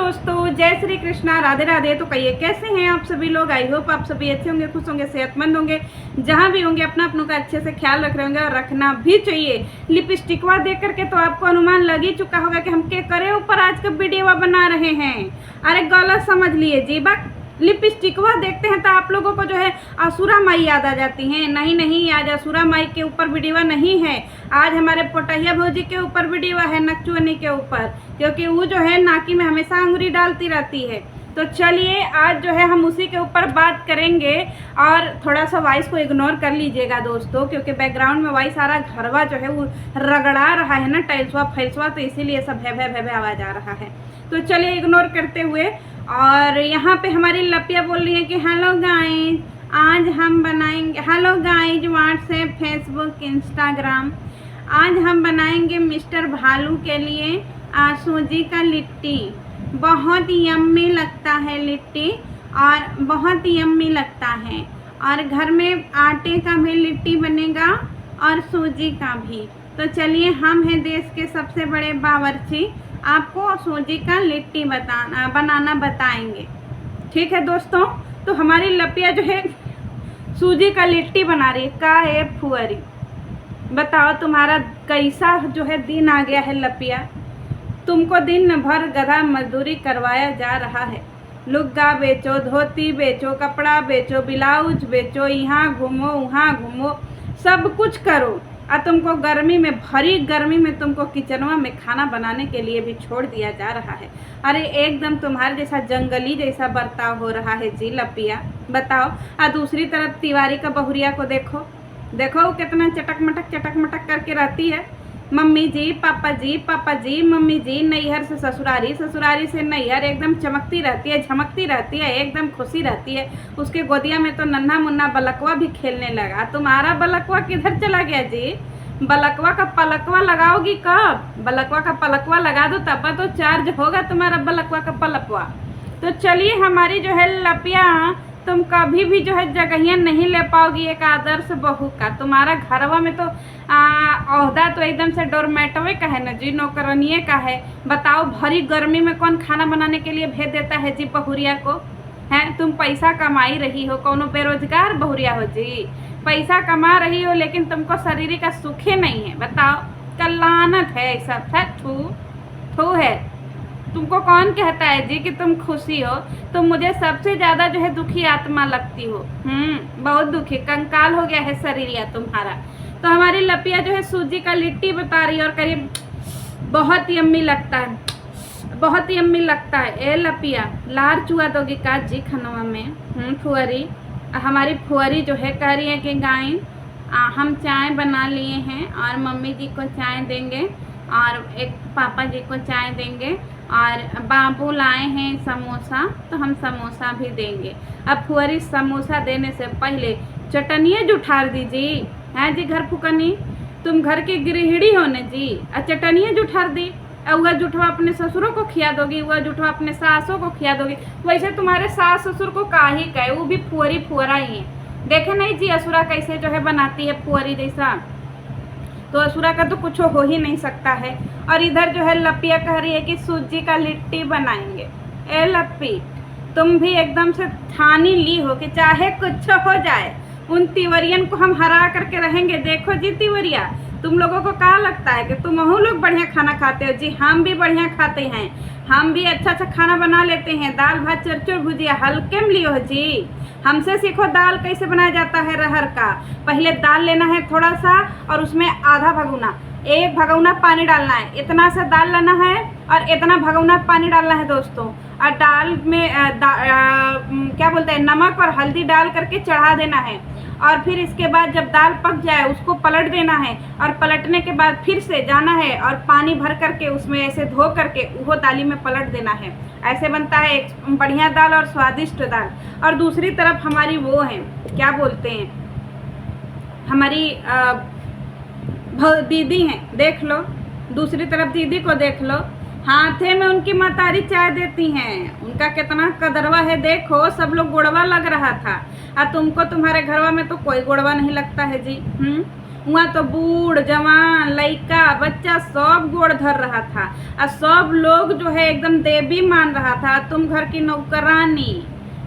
दोस्तों, जय श्री कृष्णा, राधे राधे। तो कहिए कैसे हैं आप सभी लोग। आई होप आप सभी अच्छे होंगे, खुश होंगे, सेहतमंद होंगे, जहां भी होंगे अपना अपनों का अच्छे से ख्याल रख रहे होंगे और रखना भी चाहिए। लिपस्टिकवा देख करके तो आपको अनुमान लग ही चुका होगा कि हम क्या करे ऊपर आज का वीडियो बना रहे हैं। अरे गलत समझ लिए जी, बस लिपस्टिकवा देखते हैं तो आप लोगों को जो है असुरा माई याद आ जाती हैं। नहीं नहीं, आज असुरा माई के ऊपर वीडियो नहीं है, आज हमारे पोटहिया भौजी के ऊपर वीडियो है, नकचुअनी के ऊपर, क्योंकि वो जो है नाकी में हमेशा अंगुरी डालती रहती है। तो चलिए आज जो है हम उसी के ऊपर बात करेंगे। और थोड़ा सा वॉइस को इग्नोर कर लीजिएगा दोस्तों, क्योंकि बैकग्राउंड में वॉइस सारा घरवा जो है वो रगड़ा रहा है ना, टाइल्सवा फैल्सवा, तो इसीलिए सब भे भे भे भे आवाज़ आ रहा है। तो चलिए इग्नोर करते हुए, और यहाँ पे हमारी लपिया बोल रही है कि हेलो गाइज, आज हम बनाएंगे, hello guys WhatsApp, Facebook, Instagram, आज हम बनाएंगे मिस्टर भालू के लिए सूजी का लिट्टी। बहुत यम्मी लगता है लिट्टी, और बहुत यम्मी लगता है। और घर में आटे का भी लिट्टी बनेगा और सूजी का भी। तो चलिए, हम हैं देश के सबसे बड़े बावर्ची, आपको सूजी का लिट्टी बनाना बताएंगे। ठीक है दोस्तों। तो हमारी लपिया जो है सूजी का लिट्टी बना रही है। का है फुअरी, बताओ तुम्हारा कैसा जो है दिन आ गया है लपिया। तुमको दिन भर गधा मजदूरी करवाया जा रहा है। लुग्गा बेचो, धोती बेचो, कपड़ा बेचो, ब्लाउज बेचो, यहाँ घूमो वहाँ घूमो, सब कुछ करो। और तुमको गर्मी में, भरी गर्मी में तुमको किचनवा में खाना बनाने के लिए भी छोड़ दिया जा रहा है। अरे एकदम तुम्हारे जैसा जंगली जैसा बर्ताव हो रहा है जी लपिया, बताओ। और दूसरी तरफ तिवारी का बहुरिया को देखो, देखो वो कितना चटक मटक करके रहती है। मम्मी जी, पापा जी, मम्मी जी, नैहर से ससुरारी, ससुरारी से नैहर, एकदम चमकती रहती है, झमकती रहती है, एकदम खुशी रहती है। उसके गोदिया में तो नन्हा मुन्ना बलकवा भी खेलने लगा। तुम्हारा बलकवा किधर चला गया जी। बलकवा का पलकवा लगाओगी कब। बलकवा का पलकवा लगा दो तब तो चार्ज होगा तुम्हारा बलकवा का पलकवा। तो चलिए, हमारी जो है लपिया, तुम कभी भी जो है जगहिया नहीं ले पाओगी एक आदर्श बहू का। तुम्हारा घरवा में तो ओहदा तो एकदम से डोरमेटवे का है ना जी, नौकरनिए का है। बताओ, भरी गर्मी में कौन खाना बनाने के लिए भेज देता है जी बहुरिया को। हैं, तुम पैसा कमाई रही हो, कौनो बेरोजगार बहुरिया हो जी। पैसा कमा रही हो लेकिन तुमको शरीर का सुखे नहीं है। बताओ, कलानत है सब, है थू थू है। तुमको कौन कहता है जी कि तुम खुशी हो। तुम मुझे सबसे ज़्यादा जो है दुखी आत्मा लगती हो। बहुत दुखी, कंकाल हो गया है शरीर तुम्हारा। तो हमारी लपिया जो है सूजी का लिट्टी बता रही है और करीब बहुत यम्मी लगता है, बहुत यम्मी लगता है। ए लपिया, लार चुआ दोगी का जी खनवा में। फुअरी, हमारी फुअरी जो है कह रही है कि गाय हम चाय बना लिए हैं और मम्मी जी को चाय देंगे और एक पापा जी को चाय देंगे, और बाबू लाए हैं समोसा तो हम समोसा भी देंगे। अब फुअरी समोसा देने से पहले चटनिए जुठार दीजिए। हैं जी घर फुकनी, तुम घर की गृहिणी हो न जी, और चटनिए जुठार दी। और वह जुठवा अपने ससुरों को खिया दोगी, वह जुठवा अपने सासों को खिया दोगी। वैसे तुम्हारे सास ससुर को काहे कहे, वो भी फुअरी फुअरा ही है। देखे नहीं जी असुरा कैसे जो है बनाती है फुअरी जैसा। तो असुरा का तो कुछ हो ही नहीं सकता है। और इधर जो है लपिया कह रही है कि सूजी का लिट्टी बनाएंगे। ए लप्पी, तुम भी एकदम से ठानी ली हो कि चाहे कुछ हो जाए उन तिवरियन को हम हरा करके रहेंगे। देखो जी तिवरिया, तुम लोगों को क्या लगता है कि तुम लोग बढ़िया खाना खाते हो जी। हम भी बढ़िया खाते हैं, हम भी अच्छा अच्छा खाना बना लेते हैं। दाल भात चरचुर भुजिया हल्के में लियो जी। हमसे सीखो दाल कैसे बनाया जाता है रहर का। पहले दाल लेना है थोड़ा सा, और उसमें आधा भगोना, एक भगोना पानी डालना है। इतना सा दाल लेना है और इतना भगोना पानी डालना है दोस्तों। और दाल में क्या बोलते हैं, नमक और हल्दी डाल करके चढ़ा देना है। और फिर इसके बाद जब दाल पक जाए उसको पलट देना है, और पलटने के बाद फिर से जाना है और पानी भर करके उसमें ऐसे धो करके वो दाली में पलट देना है। ऐसे बनता है एक बढ़िया दाल और स्वादिष्ट दाल। और दूसरी तरफ हमारी वो है, क्या बोलते हैं, हमारी दीदी हैं, देख लो दूसरी तरफ दीदी को देख लो, हाथे में उनकी मतारी चाय देती हैं। उनका कितना कदरवा है देखो, सब लोग गुड़वा लग रहा था। और तुमको तुम्हारे घरवा में तो कोई गुड़वा नहीं लगता है जी। वहाँ तो बूढ़ जवान लड़का बच्चा सब गोड़ धर रहा था और सब लोग जो है एकदम देवी मान रहा था। तुम घर की नौकरानी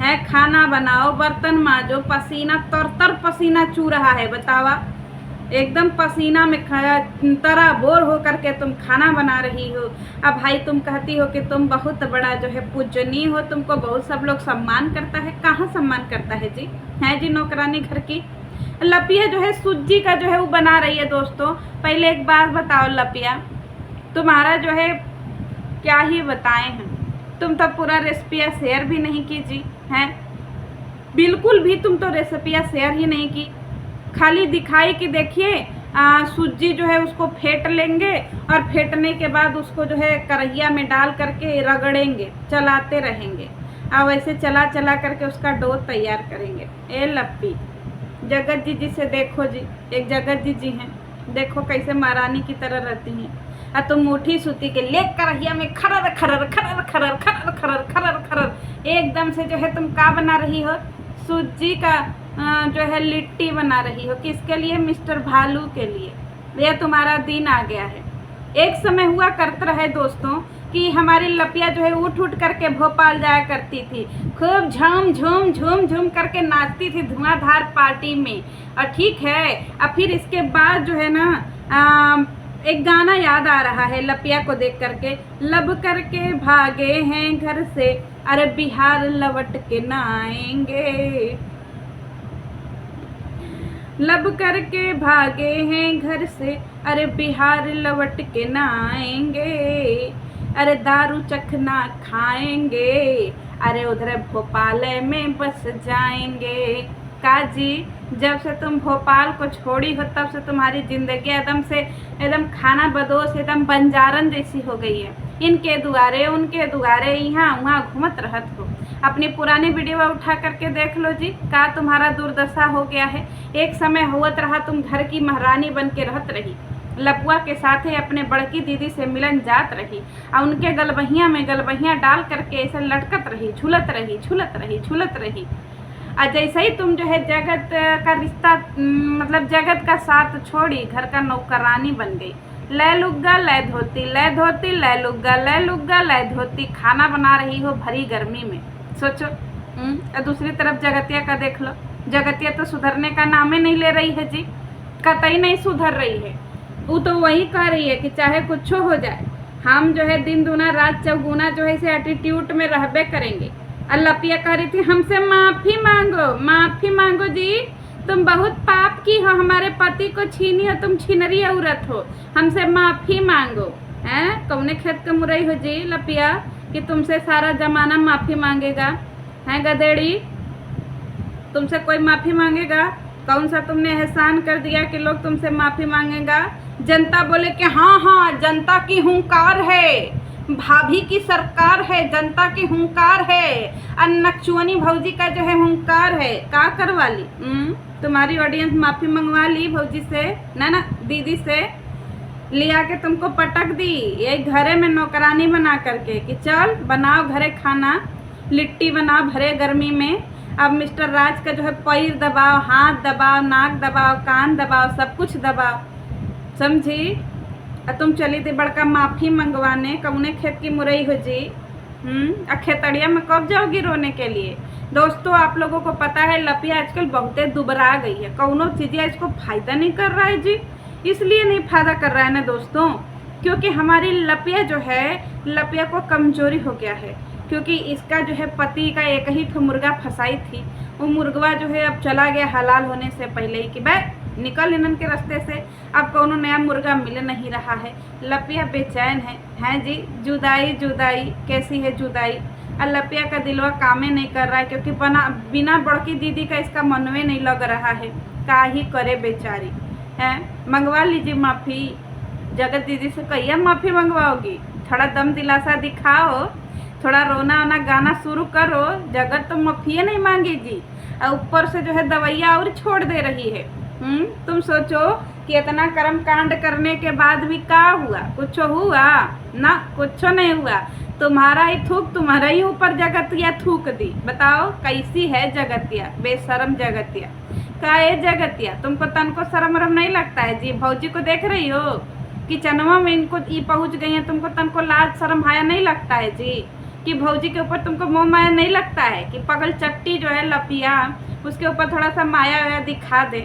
है, खाना बनाओ, बर्तन मांजो, पसीना तर तर पसीना चू रहा है, बतावा एकदम पसीना में तरा बोर हो करके तुम खाना बना रही हो। अब भाई तुम कहती हो कि तुम बहुत बड़ा जो है पूजनीय हो, तुमको बहुत सब लोग सम्मान करता है। कहाँ सम्मान करता है जी, है जी नौकरानी घर की। लपिया जो है सूजी का जो है वो बना रही है। दोस्तों पहले एक बात बताओ लपिया, तुम्हारा जो है क्या ही बताएं हम, तुम तो पूरा रेसिपियाँ शेयर भी नहीं की जी, हैं बिल्कुल भी तुम तो रेसिपियाँ शेयर ही नहीं की, खाली दिखाई कि देखिए सूजी जो है उसको फेंट लेंगे और फेंटने के बाद उसको जो है कढ़ैया में डाल करके रगड़ेंगे, चलाते रहेंगे और वैसे चला चला करके उसका डो तैयार करेंगे। ए लप्पी, जगत जी से देखो जी, एक जगत जी हैं, देखो कैसे महारानी की तरह रहती हैं। और तुम मुठी सूती के ले कढ़ैया में खरर खरर खरर खरर खरर खरर खरर खरर एकदम से जो है तुम क्या बना रही हो, सूजी का जो है लिट्टी बना रही हो। किसके लिए? मिस्टर भालू के लिए। यह तुम्हारा दिन आ गया है। एक समय हुआ करता रहे दोस्तों कि हमारी लपिया जो है उठ उठ करके भोपाल जाया करती थी, खूब झूम झूम झूम झूम करके नाचती थी धुआंधार पार्टी में। और ठीक है, अब फिर इसके बाद जो है ना एक गाना याद आ रहा है लपिया को देख करके, लब करके भागे हैं घर से, अरे बिहार लौट के ना आएंगे, लब करके भागे हैं घर से, अरे बिहार लौट के ना आएंगे, अरे दारू चखना खाएंगे, अरे उधर भोपाल में बस जाएंगे। काजी, जब से तुम भोपाल को छोड़ी हो तब से तुम्हारी ज़िंदगी एकदम खाना बदोश एकदम बंजारन जैसी हो गई है। इनके दुआरे उनके दुआरे यहाँ वहाँ घूमत रहत हो। अपनी पुरानी वीडियो उठा करके देख लो जी, का तुम्हारा दुर्दशा हो गया है। एक समय हुआ रहा तुम घर की महारानी बन के रहत रही, लपुआ के साथ ही अपने बड़की दीदी से मिलन जात रही और उनके गलबहिया में गलबहिया डाल करके ऐसे लटकत रही, झूलत रही झूलत रही झूलत रही। और जैसे ही तुम जो है जगत का रिश्ता मतलब जगत का साथ छोड़ी, घर का नौकरानी बन गई। लय लुग्गा लय धोती, लय धोती लय लुग्गा, लय लुग्गा लय धोती, खाना बना रही हो भरी गर्मी में, सोचो। और दूसरी तरफ जगतिया का देख लो, जगतिया तो सुधरने का नाम ही नहीं ले रही है जी, कतई नहीं सुधर रही है। वो तो वही कह रही है कि चाहे कुछ हो जाए, हम जो है दिन दूना रात चौगुना जो है इसे एटीट्यूड में रहबे करेंगे। और लपिया कह रही थी हमसे माफ़ी मांगो, माफ़ी मांगो जी, तुम बहुत पाप की हो, हमारे पति को छीनी हो, तुम छिनरी औरत हो, हमसे माफ़ी मांगो। हैं कौने खेत का मुरई हो जी लपिया कि तुमसे सारा जमाना माफ़ी मांगेगा? हैं गधेड़ी, तुमसे कोई माफ़ी मांगेगा? कौन सा तुमने एहसान कर दिया कि लोग तुमसे माफ़ी मांगेगा? जनता बोले कि हाँ हाँ जनता की हुंकार है, भाभी की सरकार है, जनता की हुंकार है, और नकचुअनी भौजी का जो है हुंकार है। का करवा ली? तुम्हारी ऑडियंस माफ़ी मंगवा ली भौजी से, ना दीदी से, लिया के तुमको पटक दी ये घरे में नौकरानी बना करके कि चल बनाओ घरे खाना, लिट्टी बनाओ भरे गर्मी में। अब मिस्टर राज का जो है पैर दबाओ, हाथ दबाओ, नाक दबाओ, कान दबाओ, सब कुछ दबाओ, समझी? और तुम चली थी बड़का माफ़ी मंगवाने, कौने खेत की मुरई हो जी? खेतड़िया में कब जाओगी रोने के लिए? दोस्तों आप लोगों को पता है लपिया आजकल बहुते दुबरा गई है, कौनो चीज़ें इसको फ़ायदा नहीं कर रहा है जी। इसलिए नहीं फ़ायदा कर रहा है ना दोस्तों, क्योंकि हमारी लपिया जो है, लपिया को कमजोरी हो गया है, क्योंकि इसका जो है पति का एक ही ठो मुर्गा फंसाई थी, वो मुर्गा जो है अब चला गया हलाल होने से पहले ही कि भाई निकल इनन के रास्ते से, अब कोनो नया मुर्गा मिल नहीं रहा है। लपिया बेचैन है, हैं जी? जुदाई जुदाई कैसी है जुदाई? और लपिया का दिलवा कामे नहीं कर रहा है, क्योंकि बिना बड़की दीदी का इसका मनवे नहीं लग रहा है। का ही करे बेचारी, हैं? मंगवा लीजिए माफ़ी, जगत दीदी से कहिए माफ़ी मंगवाओगी, थोड़ा दम दिलासा दिखाओ, थोड़ा रोना वोना गाना शुरू करो। जगत तो माफ़ी नहीं मांगेगी और ऊपर से जो है दवाइयाँ और छोड़ दे रही है। तुम सोचो कि इतना कर्म कांड करने के बाद भी क्या हुआ? कुछ हुआ ना? कुछ नहीं हुआ। तुम्हारा ही थूक तुम्हारा ही ऊपर जगतिया थूक दी। बताओ कैसी है जगतिया, बेशरम जगतिया, का ए जगतिया, तुमको तन को शर्म वरम नहीं लगता है जी? भौजी को देख रही हो किचनवा में इनको ये पहुंच गई हैं, तुमको तन को लाज शर्म हाया नहीं लगता है जी? कि भौजी के ऊपर तुमको मोह माया नहीं लगता है कि पगल चट्टी जो है लपिया उसके ऊपर थोड़ा सा माया वाया दिखा दे?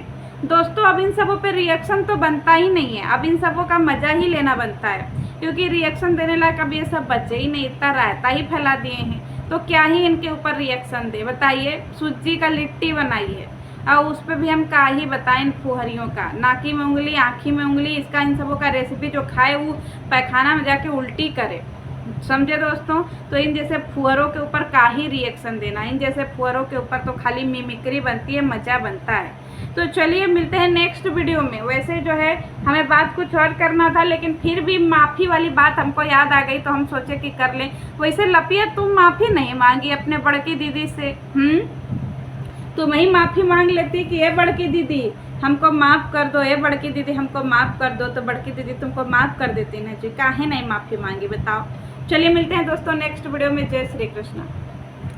दोस्तों अब इन सबों पे रिएक्शन तो बनता ही नहीं है, अब इन सबों का मजा ही लेना बनता है, क्योंकि रिएक्शन देने लायक अब ये सब बचे ही नहीं, इतना रायता ही फैला दिए हैं, तो क्या ही इनके ऊपर रिएक्शन दे बताइए? सूजी का लिट्टी बनाई है और उस पर भी हम का ही बताएं इन फुहरियों का, नाकी में उंगली आँखी में उंगली, इसका इन सबों का रेसिपी जो खाए वो पैखाना में जाके उल्टी करे, समझे दोस्तों? तो इन जैसे फुहरों के ऊपर का ही रिएक्शन देना, इन जैसे फुहरों के ऊपर तो खाली मिमिक्री बनती है, मजा बनता है। तो चलिए मिलते हैं नेक्स्ट वीडियो में। वैसे जो है हमें बात कुछ और करना था, लेकिन फिर भी माफ़ी वाली बात हमको याद आ गई तो हम सोचे कि कर लें। वैसे लपिया तुम माफ़ी नहीं मांगी अपने बड़की दीदी से, तुम ही माफ़ी मांग लेती कि ये बड़की दीदी हमको माफ़ कर दो, ये बड़की दीदी हमको माफ़ कर दो, तो बड़की दीदी तुमको माफ़ कर देती ना जी, काहे नहीं माफ़ी मांगी बताओ? चलिए मिलते हैं दोस्तों नेक्स्ट वीडियो में। जय श्री कृष्ण।